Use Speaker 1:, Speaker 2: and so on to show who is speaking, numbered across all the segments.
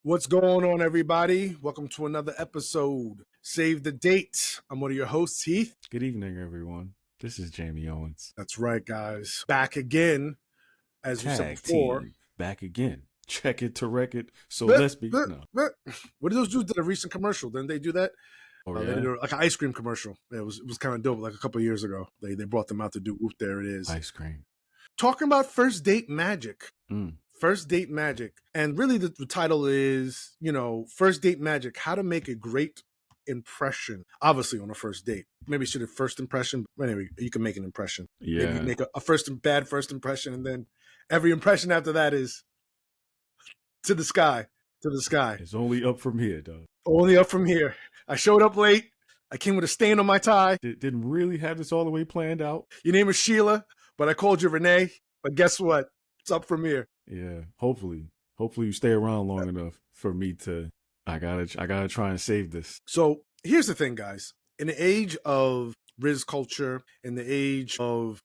Speaker 1: What's going on, everybody? Welcome to another episode. Save the date. I'm one of your hosts, Heath.
Speaker 2: Good evening, everyone. This is Jamie Owens.
Speaker 1: That's right, guys. Back again, as we said
Speaker 2: Tag
Speaker 1: before.
Speaker 2: team back again. Check it to wreck it. So let's be. No.
Speaker 1: What did those dudes did a recent commercial? Didn't they do that?
Speaker 2: Oh,
Speaker 1: They did like an ice cream commercial. It was kind of dope. Like a couple of years ago, they brought them out to do. Whoop, there it is.
Speaker 2: Ice cream.
Speaker 1: Talking about first date magic.
Speaker 2: Mm.
Speaker 1: First date magic, and really the title is, first date magic: how to make a great impression. Obviously, on a first date, maybe should have first impression. But anyway, you can make an impression.
Speaker 2: Yeah.
Speaker 1: Maybe make a bad first impression, and then every impression after that is to the sky. To the sky.
Speaker 2: It's only up from here, dog.
Speaker 1: Only up from here. I showed up late. I came with a stain on my tie.
Speaker 2: Didn't really have this all the way planned out.
Speaker 1: Your name is Sheila, but I called you Renee. But guess what? It's up from here.
Speaker 2: Yeah. Hopefully you stay around long enough for me to. I gotta try and save this.
Speaker 1: So here's the thing, guys. In the age of Riz culture, in the age of,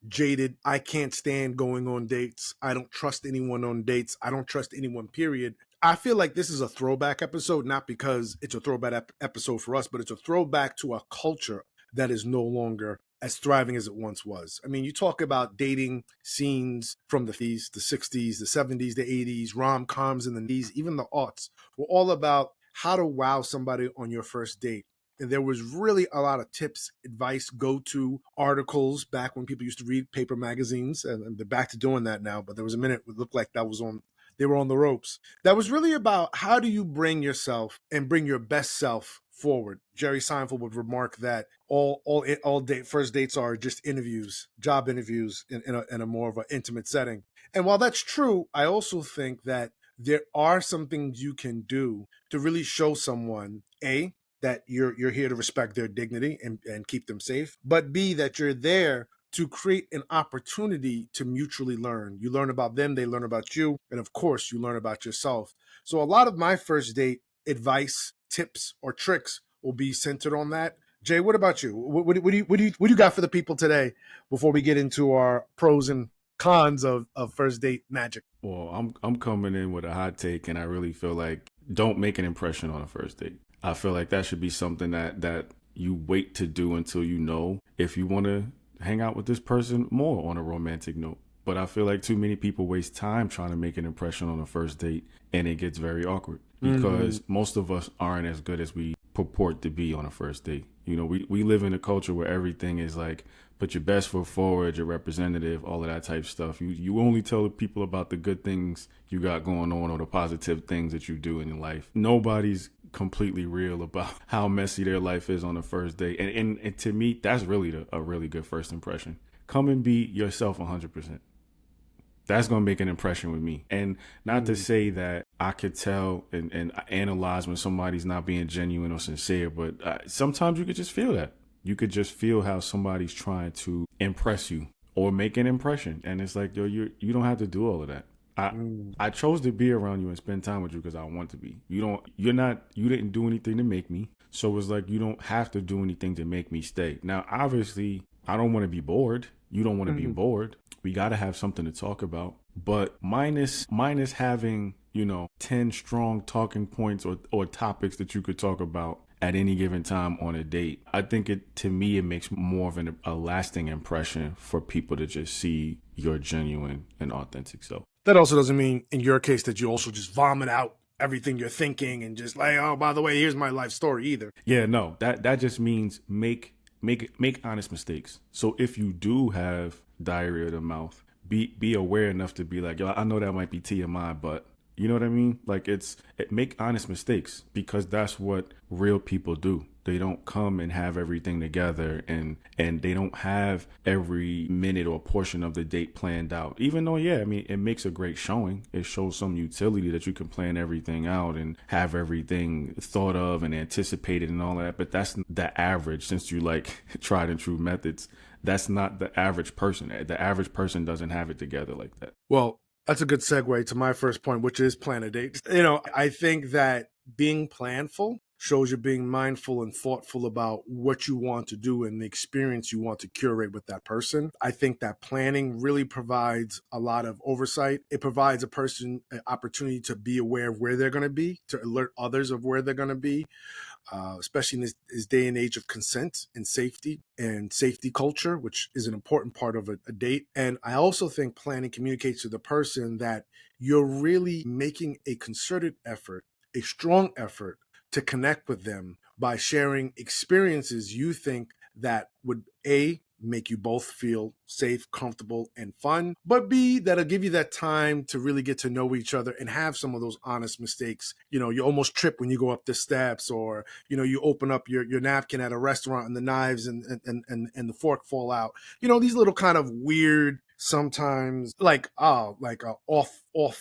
Speaker 1: jaded, I can't stand going on dates. I don't trust anyone on dates. I don't trust anyone, period. I feel like this is a throwback episode, not because it's a throwback episode for us, but it's a throwback to a culture that is no longer as thriving as it once was. I mean, you talk about dating scenes from the 50s, the 60s, the 70s, the 80s, rom-coms in the 90s, even the aughts, were all about how to wow somebody on your first date. And there was really a lot of tips, advice, go-to articles back when people used to read paper magazines, and they're back to doing that now, but there was a minute it looked like they were on the ropes. That was really about how do you bring yourself and bring your best self forward. Jerry Seinfeld would remark that all date first dates are just interviews, job interviews in a more of an intimate setting. And while that's true, I also think that there are some things you can do to really show someone, A, that you're here to respect their dignity and keep them safe, but B, that you're there to create an opportunity to mutually learn. You learn about them, they learn about you, and of course, you learn about yourself. So a lot of my first date advice, tips, or tricks will be centered on that. Jay, what about you? What do you got for the people today before we get into our pros and cons of first date magic?
Speaker 2: Well, I'm coming in with a hot take, and I really feel like don't make an impression on a first date. I feel like that should be something that you wait to do until you know if you want to hang out with this person more on a romantic note. But I feel like too many people waste time trying to make an impression on a first date, and it gets very awkward because most of us aren't as good as we purport to be on a first date. We live in a culture where everything is like, put your best foot forward, your representative, all of that type of stuff. You only tell the people about the good things you got going on or the positive things that you do in your life. Nobody's completely real about how messy their life is on a first date. And to me, that's really a really good first impression. Come and be yourself 100%. That's going to make an impression with me. And not to say that I could tell and analyze when somebody's not being genuine or sincere, but sometimes you could just feel that. You could just feel how somebody's trying to impress you or make an impression. And it's like, yo, you don't have to do all of that. I chose to be around you and spend time with you because I want to be. You didn't do anything to make me. So it's like, you don't have to do anything to make me stay. Now, obviously, I don't want to be bored. You don't want to be bored. We got to have something to talk about. But minus having, 10 strong talking points or topics that you could talk about at any given time on a date, I think to me, it makes more of a lasting impression for people to just see your genuine and authentic self.
Speaker 1: That also doesn't mean, in your case, that you also just vomit out everything you're thinking and just like, oh, by the way, here's my life story either.
Speaker 2: Yeah, no, that just means make honest mistakes. So if you do have diarrhea of the mouth, be aware enough to be like, yo, I know that might be TMI, but you know what I mean? Like make honest mistakes because that's what real people do. They don't come and have everything together and they don't have every minute or portion of the date planned out. Even though, yeah, I mean, it makes a great showing. It shows some utility that you can plan everything out and have everything thought of and anticipated and all that. But that's the average, since you like tried and true methods. That's not the average person. The average person doesn't have it together like that.
Speaker 1: Well, that's a good segue to my first point, which is plan a date. I think that being planful shows you're being mindful and thoughtful about what you want to do and the experience you want to curate with that person. I think that planning really provides a lot of oversight. It provides a person an opportunity to be aware of where they're going to be, to alert others of where they're going to be, especially in this day and age of consent and safety culture, which is an important part of a date. And I also think planning communicates to the person that you're really making a concerted effort, a strong effort to connect with them by sharing experiences you think that would A, make you both feel safe, comfortable, and fun, but B, that'll give you that time to really get to know each other and have some of those honest mistakes. You know, you almost trip when you go up the steps, or, you know, you open up your napkin at a restaurant and the knives and the fork fall out. You know, these little kind of weird, sometimes off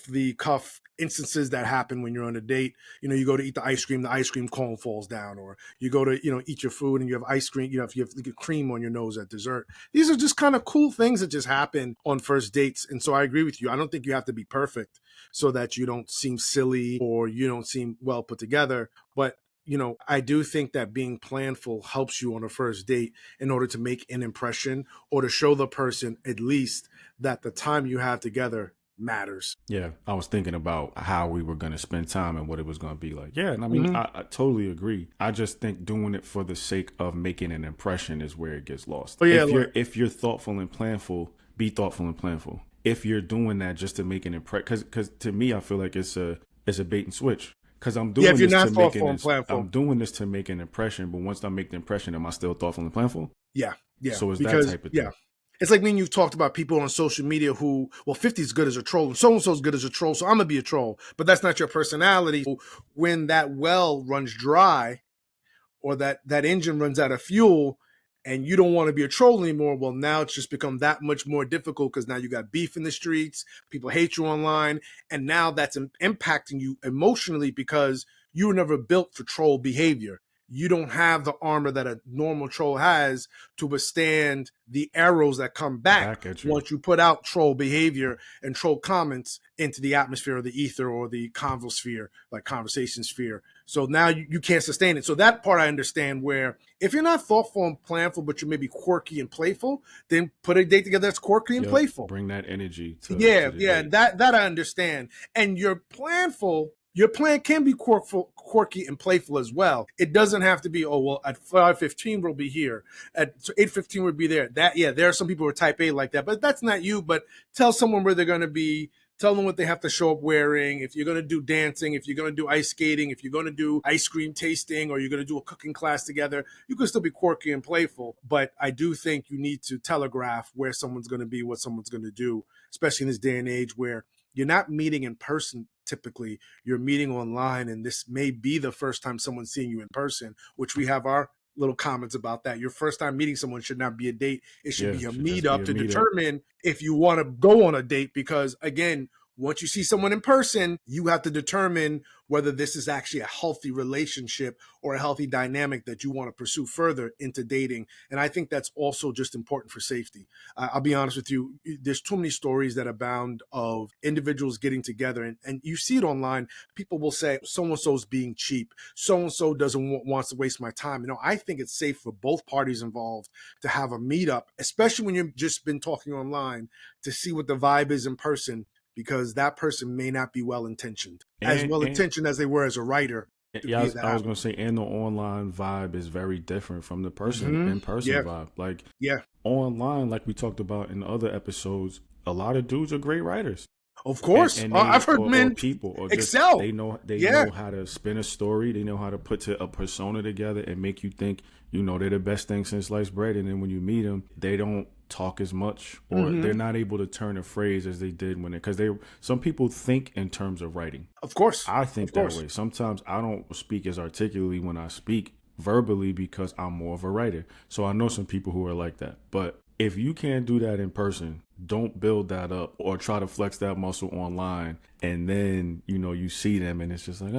Speaker 1: the cuff instances that happen when you're on a date. You know, you go to eat the ice cream cone falls down, or you go to, you know, eat your food and you have ice cream, you know, if you have cream on your nose at dessert. These are just kind of cool things that just happen on first dates. And so I agree with you. I don't think you have to be perfect so that you don't seem silly or you don't seem well put together. But, you know, I do think that being planful helps you on a first date in order to make an impression, or to show the person at least that the time you have together matters.
Speaker 2: Yeah, I was thinking about how we were going to spend time and what it was going to be like. Yeah, and I mean,
Speaker 1: Mm-hmm.
Speaker 2: I totally agree. I just think doing it for the sake of making an impression is where it gets lost.
Speaker 1: Oh yeah, like,
Speaker 2: If you're thoughtful and planful, be thoughtful and planful. If you're doing that just to make an impression, because to me, I feel like it's a bait and switch. Because
Speaker 1: yeah, if you're not thoughtful and planful,
Speaker 2: I'm doing this to make an impression. But once I make the impression, am I still thoughtful and planful?
Speaker 1: yeah,
Speaker 2: So it's that
Speaker 1: because
Speaker 2: type of
Speaker 1: yeah,
Speaker 2: thing.
Speaker 1: it's like me and you've talked about people on social media who, well, 50 is good as a troll and so is good as a troll, so I'm gonna be a troll. But that's not your personality. When that well runs dry, or that engine runs out of fuel, and you don't want to be a troll anymore, well, now it's just become that much more difficult, because now you got beef in the streets, people hate you online, and now that's impacting you emotionally, because you were never built for troll behavior. You don't have the armor that a normal troll has to withstand the arrows that come back
Speaker 2: Back at you.
Speaker 1: once you put out troll behavior and troll comments into the atmosphere, or the ether, or the convosphere, like conversation sphere. So now you can't sustain it. So that part I understand, where if you're not thoughtful and planful, but you're maybe quirky and playful, then put a date together that's quirky and
Speaker 2: Yep.
Speaker 1: playful.
Speaker 2: Bring that energy to
Speaker 1: Yeah,
Speaker 2: the
Speaker 1: yeah,
Speaker 2: date.
Speaker 1: that I understand. And your plan can be quirky and playful as well. It doesn't have to be, oh well, at 5:15 we'll be here, at 8:15 we'll be there. That, yeah, there are some people who are type A like that, but that's not you. But tell someone where they're going to be. Tell them what they have to show up wearing. If you're going to do dancing, if you're going to do ice skating, if you're going to do ice cream tasting, or you're going to do a cooking class together, you can still be quirky and playful. But I do think you need to telegraph where someone's going to be, what someone's going to do, especially in this day and age where you're not meeting in person typically. You're meeting online, and this may be the first time someone's seeing you in person, which we have our little comments about that. Your first time meeting someone should not be a date. It should
Speaker 2: Yeah,
Speaker 1: be a
Speaker 2: should just be
Speaker 1: meetup
Speaker 2: a
Speaker 1: to
Speaker 2: meetup.
Speaker 1: determine if you want to go on a date. Because again, once you see someone in person, you have to determine whether this is actually a healthy relationship or a healthy dynamic that you want to pursue further into dating. And I think that's also just important for safety. I'll be honest with you, there's too many stories that abound of individuals getting together, and you see it online. People will say, so-and-so's being cheap. So-and-so doesn't wants to waste my time. You know, I think it's safe for both parties involved to have a meetup, especially when you've just been talking online, to see what the vibe is in person, because that person may not be as
Speaker 2: And
Speaker 1: well
Speaker 2: and
Speaker 1: intentioned as they were as a writer to
Speaker 2: yeah,
Speaker 1: be that
Speaker 2: I was
Speaker 1: happen.
Speaker 2: gonna say, and the online vibe is very different from the person
Speaker 1: Mm-hmm.
Speaker 2: in person
Speaker 1: Yeah,
Speaker 2: vibe. Like
Speaker 1: yeah,
Speaker 2: online, like we talked about in other episodes, a lot of dudes are great writers.
Speaker 1: of course.
Speaker 2: And
Speaker 1: I've
Speaker 2: they
Speaker 1: heard
Speaker 2: or
Speaker 1: men
Speaker 2: people or just
Speaker 1: excel.
Speaker 2: they
Speaker 1: Yeah,
Speaker 2: know how to spin a story, they know how to put to a persona together and make you think, you know, they're the best thing since sliced bread. And then when you meet them, they don't talk as much, or
Speaker 1: mm-hmm.
Speaker 2: they're not able to turn a phrase as they did when it, because they, some people think in terms of writing.
Speaker 1: Of course,
Speaker 2: I
Speaker 1: of
Speaker 2: think that
Speaker 1: course.
Speaker 2: way. Sometimes I don't speak as articulately when I speak verbally because I'm more of a writer. So I know some people who are like that. But if you can't do that in person, don't build that up or try to flex that muscle online. And then, you know, you see them and it's just like, you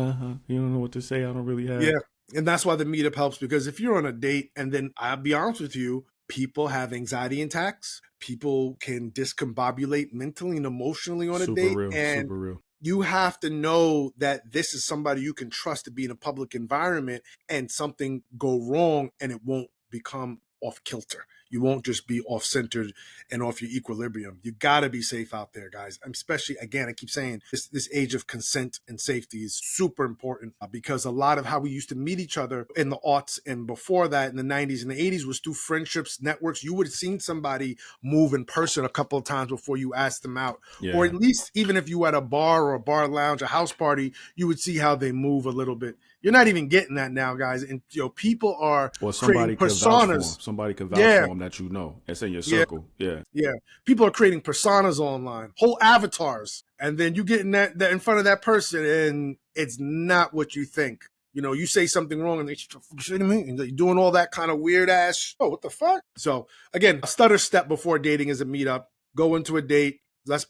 Speaker 2: don't know what to say. I don't really have.
Speaker 1: Yeah. And that's why the meetup helps, because if you're on a date, and then I'll be honest with you, people have anxiety attacks. People can discombobulate mentally and emotionally on a
Speaker 2: Super
Speaker 1: date.
Speaker 2: real,
Speaker 1: And
Speaker 2: super real.
Speaker 1: You have to know that this is somebody you can trust to be in a public environment, and something go wrong and it won't become off kilter. You won't just be off centered and off your equilibrium. You got to be safe out there, guys. Especially, again, I keep saying this age of consent and safety is super important, because a lot of how we used to meet each other in the aughts and before that in the 90s and the 80s was through friendships, networks. You would have seen somebody move in person a couple of times before you asked them out.
Speaker 2: Yeah.
Speaker 1: Or at least even if you were at a bar or a bar lounge, a house party, you would see how they move a little bit. You're not even getting that now, guys. And people are
Speaker 2: Or
Speaker 1: creating
Speaker 2: somebody could vouch for him.
Speaker 1: personas.
Speaker 2: Somebody could vouch
Speaker 1: Yeah,
Speaker 2: for him that you know. It's in your
Speaker 1: yeah,
Speaker 2: circle. Yeah.
Speaker 1: yeah. People are creating personas online, whole avatars, and then you get in that in front of that person, and it's not what you think. You say something wrong, and they shitting me, and they're doing all that kind of weird ass. Oh, what the fuck? So again, a stutter step before dating is a meetup. Go into a date.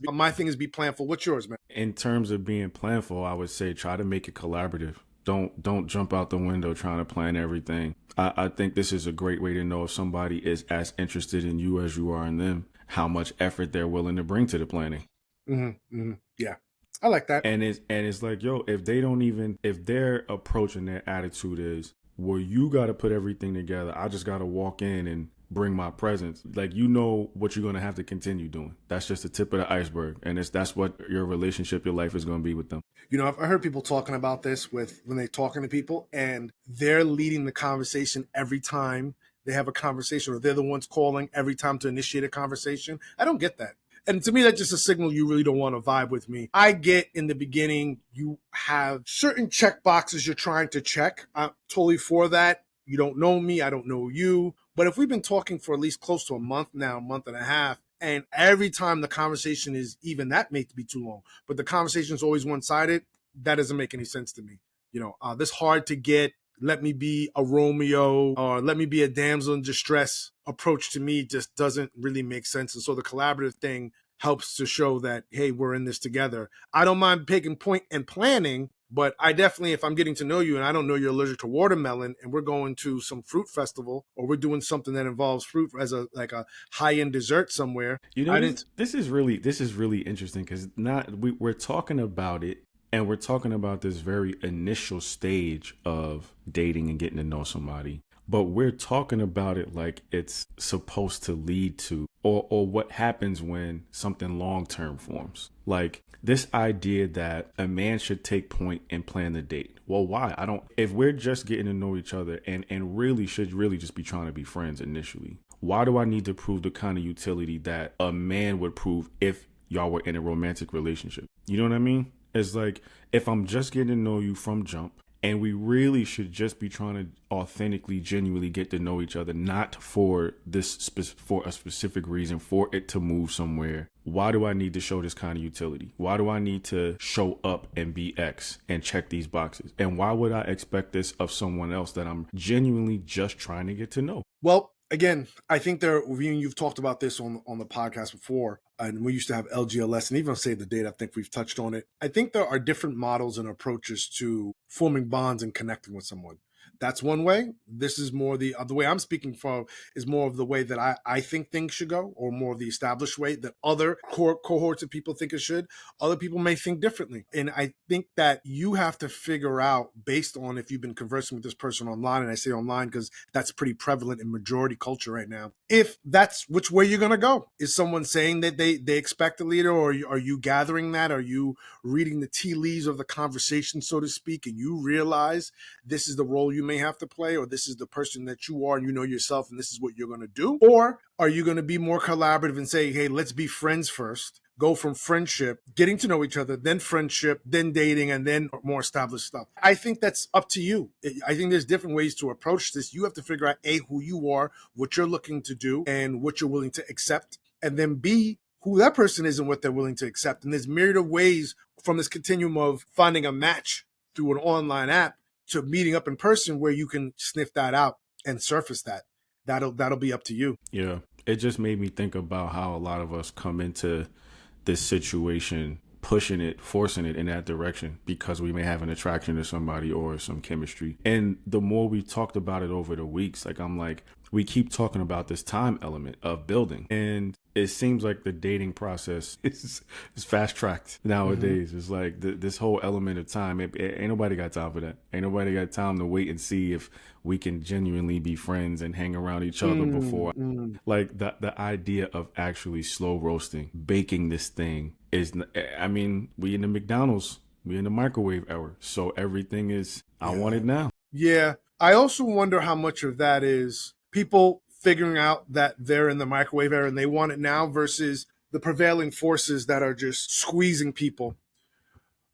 Speaker 1: My thing is be planful. What's yours, man?
Speaker 2: In terms of being planful, I would say try to make it collaborative. Don't jump out the window trying to plan everything. I think this is a great way to know if somebody is as interested in you as you are in them, how much effort they're willing to bring to the planning.
Speaker 1: Mm-hmm, mm-hmm. Yeah, I like that.
Speaker 2: And it's like, yo, if their approach and their attitude is, well, you got to put everything together. I just got to walk in and bring my presence. Like, what you're going to have to continue doing. That's just the tip of the iceberg. And that's what your relationship, your life is going to be with them.
Speaker 1: I've heard people talking about this when they're talking to people, and they're leading the conversation every time they have a conversation, or they're the ones calling every time to initiate a conversation. I don't get that. And to me, that's just a signal you really don't want to vibe with me. I get in the beginning, you have certain check boxes you're trying to check. I'm totally for that. You don't know me. I don't know you. But if we've been talking for at least close to a month now, a month and a half, and every time the conversation is even that may be too long, but the conversation is always one-sided, that doesn't make any sense to me. This hard to get, let me be a Romeo or let me be a damsel in distress approach to me just doesn't really make sense. And so the collaborative thing helps to show that, hey, we're in this together. I don't mind taking point and planning, but I definitely, if I'm getting to know you and I don't know you're allergic to watermelon and we're going to some fruit festival or we're doing something that involves fruit as a high-end dessert somewhere.
Speaker 2: This is really interesting because we're talking about it, and we're talking about this very initial stage of dating and getting to know somebody. But we're talking about it like it's supposed to lead to or what happens when something long-term forms. Like this idea that a man should take point and plan the date. Well, why? If we're just getting to know each other and really should really just be trying to be friends initially, why do I need to prove the kind of utility that a man would prove if y'all were in a romantic relationship? You know what I mean? It's like, if I'm just getting to know you from jump, and we really should just be trying to authentically, genuinely get to know each other, not for for a specific reason, for it to move somewhere. Why do I need to show this kind of utility? Why do I need to show up and be X and check these boxes? And why would I expect this of someone else that I'm genuinely just trying to get to know?
Speaker 1: Well, again, I think you've talked about this on the podcast before, and we used to have LGLS, and even Save the Date, I think we've touched on it. I think there are different models and approaches to forming bonds and connecting with someone. That's one way. This is more the way I'm speaking from is more of the way that I think things should go, or more of the established way that other cohorts of people think it should. Other people may think differently. And I think that you have to figure out, based on if you've been conversing with this person online, and I say online because that's pretty prevalent in majority culture right now, if that's which way you're going to go. Is someone saying that they expect a leader, or are you gathering that? Are you reading the tea leaves of the conversation, so to speak, and you realize this is the role you may have to play, or this is the person that you are and you know yourself and this is what you're going to do? Or are you going to be more collaborative and say, hey, let's be friends first, go from friendship, getting to know each other, then friendship, then dating, and then more established stuff? I think that's up to you. I think there's different ways to approach this. You have to figure out A, who you are, what you're looking to do, and what you're willing to accept, and then B, who that person is and what they're willing to accept. And there's myriad of ways from this continuum of finding a match through an online app to meeting up in person where you can sniff that out and surface that. That'll be up to you.
Speaker 2: Yeah. It just made me think about how a lot of us come into this situation pushing it, forcing it in that direction because we may have an attraction to somebody or some chemistry. And the more we talked about it over the weeks, we keep talking about this time element of building. And it seems like the dating process is fast tracked nowadays. It's like this whole element of time. Ain't nobody got time for that. Ain't nobody got time to wait and see if we can genuinely be friends and hang around each other before. Like the idea of actually slow roasting, baking this thing is. I mean, we in the McDonald's, we in the microwave era, so everything is. I want it now.
Speaker 1: Yeah. I also wonder how much of that is people figuring out that they're in the microwave era and they want it now versus the prevailing forces that are just squeezing people.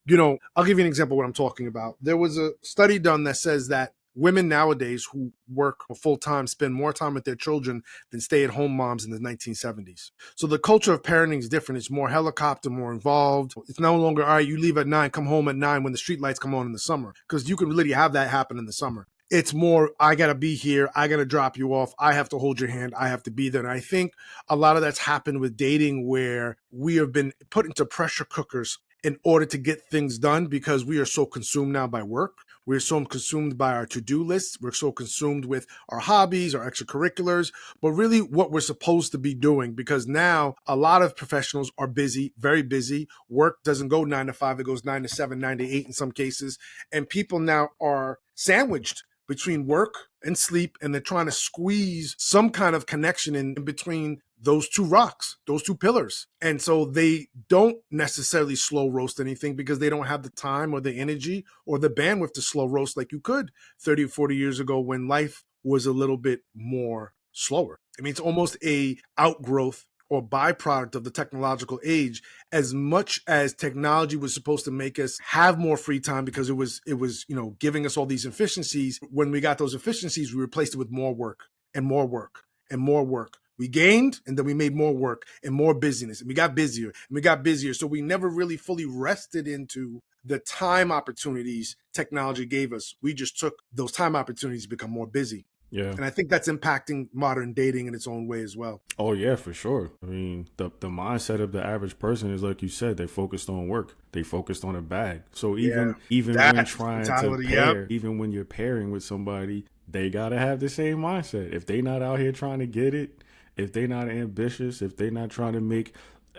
Speaker 1: I'll give you an example of what I'm talking about. There was a study done that says that women nowadays who work full time spend more time with their children than stay at home moms in the 1970s. So the culture of parenting is different. It's more helicopter, more involved. It's no longer, all right, you leave at 9, come home at 9 when the street lights come on in the summer, because you can literally have that happen in the summer. It's more, I got to be here. I got to drop you off. I have to hold your hand. I have to be there. And I think a lot of that's happened with dating, where we have been put into pressure cookers in order to get things done, because we are so consumed now by work. We're so consumed by our to-do lists. We're so consumed with our hobbies, our extracurriculars, but really what we're supposed to be doing, because now a lot of professionals are busy, very busy. Work doesn't go 9 to 5. It goes 9 to 7, 9 to 8 in some cases. And people now are sandwiched between work and sleep, and they're trying to squeeze some kind of connection in between those two rocks, those two pillars. And so they don't necessarily slow roast anything because they don't have the time or the energy or the bandwidth to slow roast like you could 30 or 40 years ago, when life was a little bit more slower. I mean, it's almost a outgrowth or byproduct of the technological age. As much as technology was supposed to make us have more free time because it was giving us all these efficiencies, when we got those efficiencies, we replaced it with more work and more work and more work. We gained, and then we made more work and more busyness, and we got busier and we got busier. So we never really fully rested into the time opportunities technology gave us. We just took those time opportunities to become more busy.
Speaker 2: Yeah.
Speaker 1: And I think that's impacting modern dating in its own way as well.
Speaker 2: Oh yeah, for sure. I mean, the mindset of the average person is, like you said, they focused on work. They focused on a bag. So even when trying to pair, even when you're pairing with somebody, they gotta have the same mindset. If they not out here trying to get it, if they not ambitious, if they not trying to make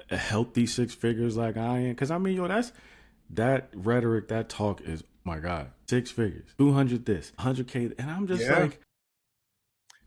Speaker 2: a healthy 6 figures like I am, because I mean, that rhetoric, that talk is, my God, 6 figures, 200 this, 100K, and I'm just like,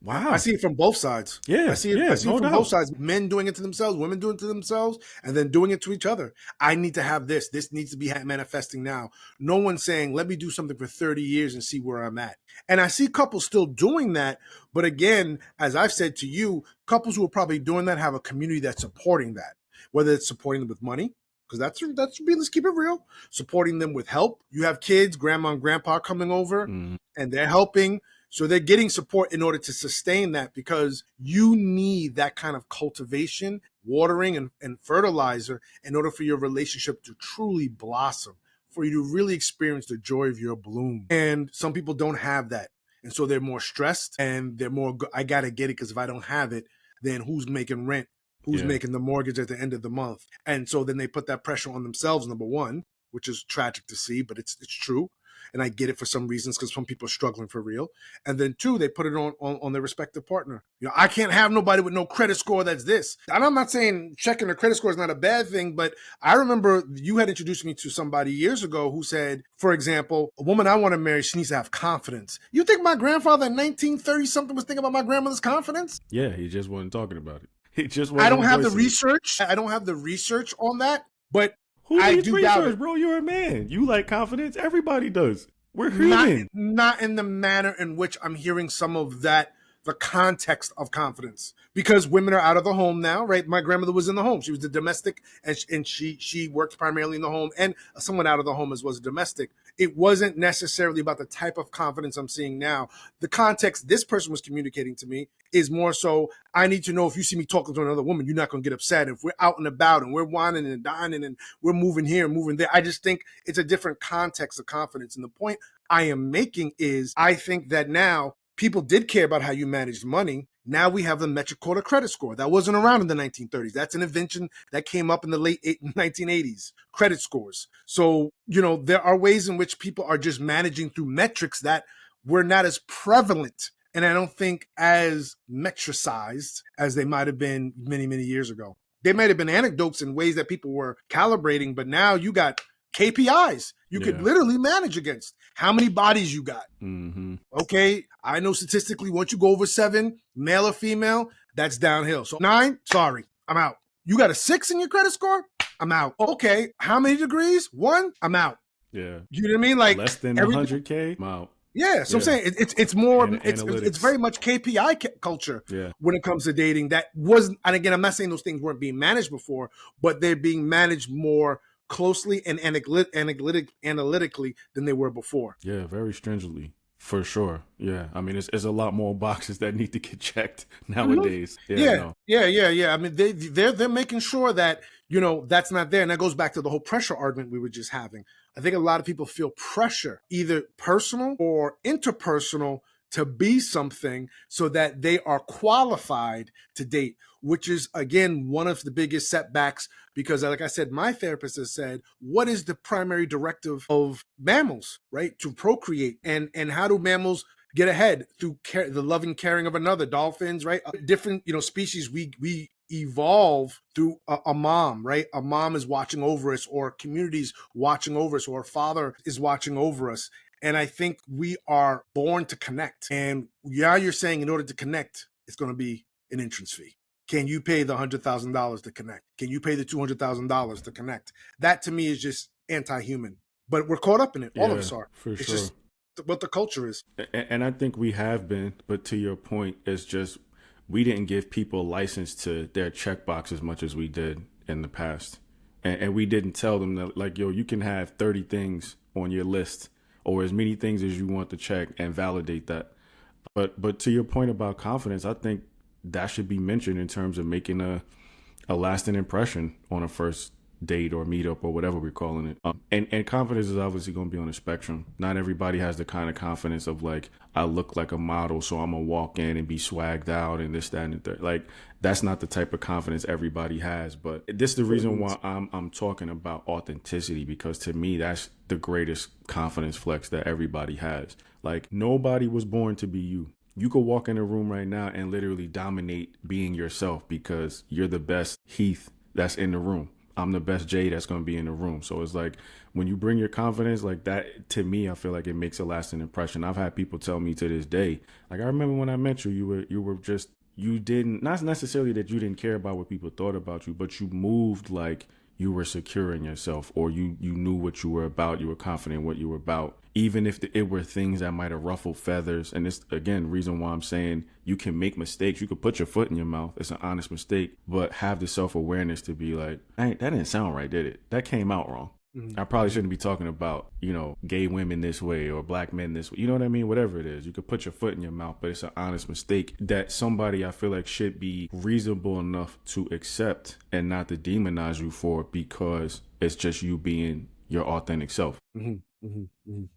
Speaker 2: wow.
Speaker 1: I see it from both sides.
Speaker 2: Yeah.
Speaker 1: I see it from both sides. Men doing it to themselves, women doing it to themselves, and then doing it to each other. I need to have this. This needs to be manifesting now. No one's saying, let me do something for 30 years and see where I'm at. And I see couples still doing that. But again, as I've said to you, couples who are probably doing that have a community that's supporting that, whether it's supporting them with money, because that's let's keep it real, supporting them with help. You have kids, grandma and grandpa coming over, and they're helping. So they're getting support in order to sustain that, because you need that kind of cultivation, watering, and fertilizer in order for your relationship to truly blossom, for you to really experience the joy of your bloom. And some people don't have that. And so they're more stressed, and they're more, I got to get it, because if I don't have it, then who's making rent? Who's making the mortgage at the end of the month? And so then they put that pressure on themselves, number one, which is tragic to see, but it's true. And I get it for some reasons, because some people are struggling for real. And then 2, they put it on their respective partner. I can't have nobody with no credit score that's this. And I'm not saying checking their credit score is not a bad thing, but I remember you had introduced me to somebody years ago who said, for example, a woman I want to marry, she needs to have confidence. You think my grandfather in 1930-something was thinking about my grandmother's confidence?
Speaker 2: Yeah, he just wasn't talking about it. He just wasn't.
Speaker 1: I don't have the research. I don't have the research on that, but
Speaker 2: who needs research, bro? You're a man. You like confidence. Everybody does. We're human.
Speaker 1: Not in the manner in which I'm hearing some of that, the context of confidence, because women are out of the home now, right? My grandmother was in the home. She was the domestic, and she worked primarily in the home, and someone out of the home as was a domestic. It wasn't necessarily about the type of confidence I'm seeing now. The context this person was communicating to me is more so, I need to know if you see me talking to another woman, you're not going to get upset. If we're out and about and we're whining and dining and we're moving here and moving there, I just think it's a different context of confidence. And the point I am making is, I think that now people did care about how you managed money. Now we have the metric called a credit score. That wasn't around in the 1930s. That's an invention that came up in the late 1980s, credit scores. So, there are ways in which people are just managing through metrics that were not as prevalent and I don't think as metricized as they might have been many, many years ago. They might have been anecdotes in ways that people were calibrating, but now you got KPIs you could
Speaker 2: Yeah.
Speaker 1: literally manage against. How many bodies you got?
Speaker 2: Mm-hmm.
Speaker 1: Okay, I know statistically, once you go over 7, male or female, that's downhill. So 9, sorry, I'm out. You got a 6 in your credit score? I'm out. Okay, how many degrees? 1, I'm out.
Speaker 2: Yeah.
Speaker 1: You know what I mean? Like
Speaker 2: Less than
Speaker 1: everything.
Speaker 2: 100K, I'm out.
Speaker 1: Yeah, so I'm
Speaker 2: Yeah.
Speaker 1: saying it's more it's
Speaker 2: Analytics.
Speaker 1: very much KPI culture
Speaker 2: Yeah.
Speaker 1: when it comes to dating. That wasn't, and again, I'm not saying those things weren't being managed before, but they're being managed more closely and analytically than they were before.
Speaker 2: Yeah, very stringently. For sure. Yeah. I mean, it's a lot more boxes that need to get checked nowadays. Yeah, no.
Speaker 1: Yeah. I mean, they're making sure that, you know, that's not there. And that goes back to the whole pressure argument we were just having. I think a lot of people feel pressure, either personal or interpersonal, to be something so that they are qualified to date, which is, again, one of the biggest setbacks. Because, like I said, my therapist has said, what is the primary directive of mammals, right? To procreate. And how do mammals get ahead? Through the loving caring of another. Dolphins, right? Different, you know, species, we evolve through a mom, right? A mom is watching over us, or communities watching over us, or a father is watching over us. And I think we are born to connect. And yeah, you're saying in order to connect, it's going to be an entrance fee. Can you pay the $100,000 to connect? Can you pay the $200,000 to connect? That to me is just anti-human. But we're caught up in it. All of us are.
Speaker 2: For
Speaker 1: it's
Speaker 2: sure.
Speaker 1: just what the culture is.
Speaker 2: And I think we have been, but to your point, it's just we didn't give people license to their checkbox as much as we did in the past. And we didn't tell them that, like, yo, you can have 30 things on your list or as many things as you want to check and validate that. But to your point about confidence, I think that should be mentioned in terms of making a lasting impression on a first date or meetup or whatever we're calling it. And confidence is obviously going to be on a spectrum. Not everybody has the kind of confidence of, like, I look like a model, so I'm going to walk in and be swagged out and this, that, and the third. Like, that's not the type of confidence everybody has. But this is the reason why I'm talking about authenticity, because to me, that's the greatest confidence flex that everybody has. Like, nobody was born to be you. You could walk in a room right now and literally dominate being yourself because you're the best Heath that's in the room. I'm the best Jay that's going to be in the room. So it's like, when you bring your confidence like that, to me, I feel like it makes a lasting impression. I've had people tell me to this day, like, I remember when I met you, you were just, you didn't, not necessarily that you didn't care about what people thought about you, but you moved like you were secure in yourself, or you knew what you were about. You were confident in what you were about, even if it were things that might have ruffled feathers. And it's, again, reason why I'm saying you can make mistakes. You could put your foot in your mouth. It's an honest mistake, but have the self-awareness to be like, hey, that didn't sound right, did it? That came out wrong. I probably shouldn't be talking about, you know, gay women this way or black men this way. You know what I mean? Whatever it is, you could put your foot in your mouth, but it's an honest mistake that somebody, I feel like, should be reasonable enough to accept and not to demonize you for, because it's just you being your authentic self.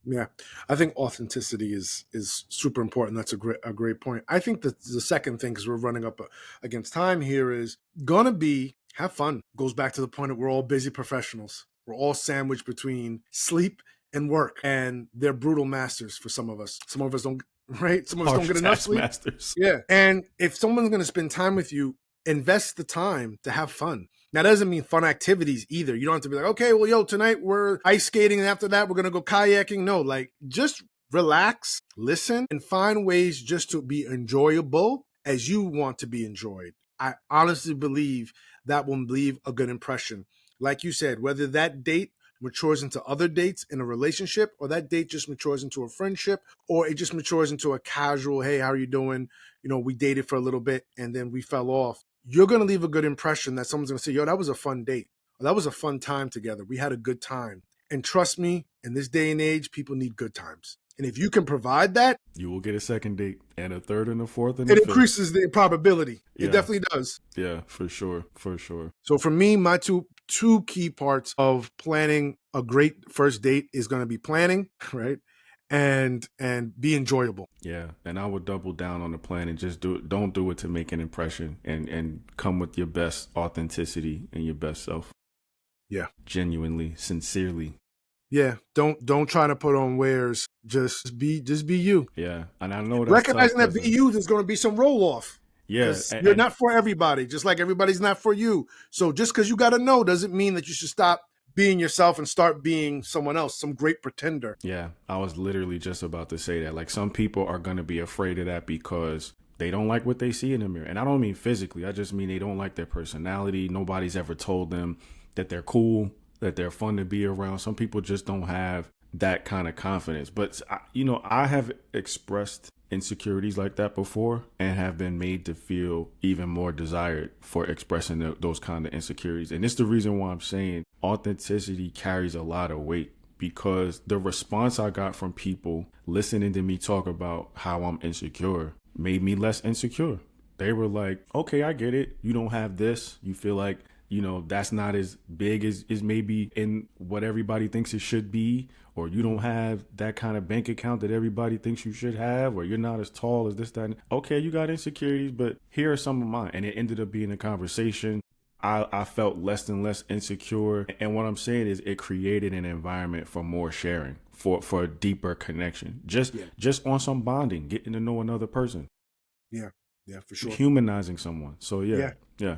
Speaker 1: Yeah, I think authenticity is super important. That's a great point. I think that the second thing, because we're running up against time here, is gonna be have fun. Goes back to the point that we're all busy professionals. We're all sandwiched between sleep and work, and they're brutal masters for some of us. Some of us don't, right? Some of us don't get enough sleep.
Speaker 2: Masters.
Speaker 1: Yeah, and if someone's going to spend time with you, invest the time to have fun. Now, that doesn't mean fun activities either. You don't have to be like, okay, well, yo, tonight we're ice skating, and after that we're going to go kayaking. No, like, just relax, listen, and find ways just to be enjoyable as you want to be enjoyed. I honestly believe that will leave a good impression. Like you said, whether that date matures into other dates in a relationship, or that date just matures into a friendship, or it just matures into a casual, hey, how are you doing? You know, we dated for a little bit and then we fell off. You're going to leave a good impression that someone's going to say, yo, that was a fun date. Or, that was a fun time together. We had a good time. And trust me, in this day and age, people need good times. And if you can provide that,
Speaker 2: you will get a second date and a third and a fourth and
Speaker 1: it
Speaker 2: a fifth.
Speaker 1: increases the probability. It definitely does.
Speaker 2: Yeah, for sure. For sure.
Speaker 1: So for me, my two key parts of planning a great first date is going to be planning, right? And be enjoyable.
Speaker 2: Yeah, and I would double down on the plan and just don't do it to make an impression, and come with your best authenticity and your best self.
Speaker 1: Yeah.
Speaker 2: Genuinely, sincerely.
Speaker 1: Yeah, don't try to put on wares. Just be you.
Speaker 2: Yeah, and I know that's tough
Speaker 1: Recognizing that
Speaker 2: because
Speaker 1: be you, there's going to be some roll off
Speaker 2: yeah,
Speaker 1: because you're not for everybody, just like everybody's not for you. So just because you got to know doesn't mean that you should stop being yourself and start being someone else, some great pretender.
Speaker 2: yeah, I was literally just about to say that. Like some people are gonna be afraid of that because they don't like what they see in the mirror. And I don't mean physically. I just mean they don't like their personality. Nobody's ever told them that they're cool, that they're fun to be around. Some people just don't have that kind of confidence. But I have expressed insecurities like that before and have been made to feel even more desired for expressing those kind of insecurities. And it's the reason why I'm saying authenticity carries a lot of weight, because the response I got from people listening to me talk about how I'm insecure made me less insecure. They were like, okay, I get it. You don't have this. You feel like, that's not as big as maybe in what everybody thinks it should be, or you don't have that kind of bank account that everybody thinks you should have, or you're not as tall as this, that. Okay, you got insecurities, but here are some of mine. And it ended up being a conversation. I felt less and less insecure. And what I'm saying is it created an environment for more sharing, for a deeper connection. Just on some bonding, getting to know another person.
Speaker 1: Yeah, yeah, for sure.
Speaker 2: Humanizing someone. So yeah.
Speaker 1: Yeah.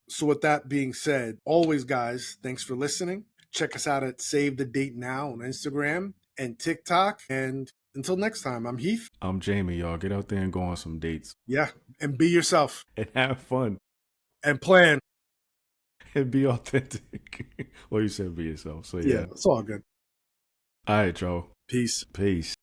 Speaker 1: So with that being said, always guys, thanks for listening. Check us out at Save the Date Now on Instagram and TikTok. And until next time, I'm Heath.
Speaker 2: I'm Jamie, y'all. Get out there and go on some dates.
Speaker 1: Yeah, and be yourself.
Speaker 2: And have fun.
Speaker 1: And plan.
Speaker 2: And be authentic. Well, you said be yourself. So yeah.
Speaker 1: Yeah, it's all good.
Speaker 2: All right, y'all.
Speaker 1: Peace.
Speaker 2: Peace.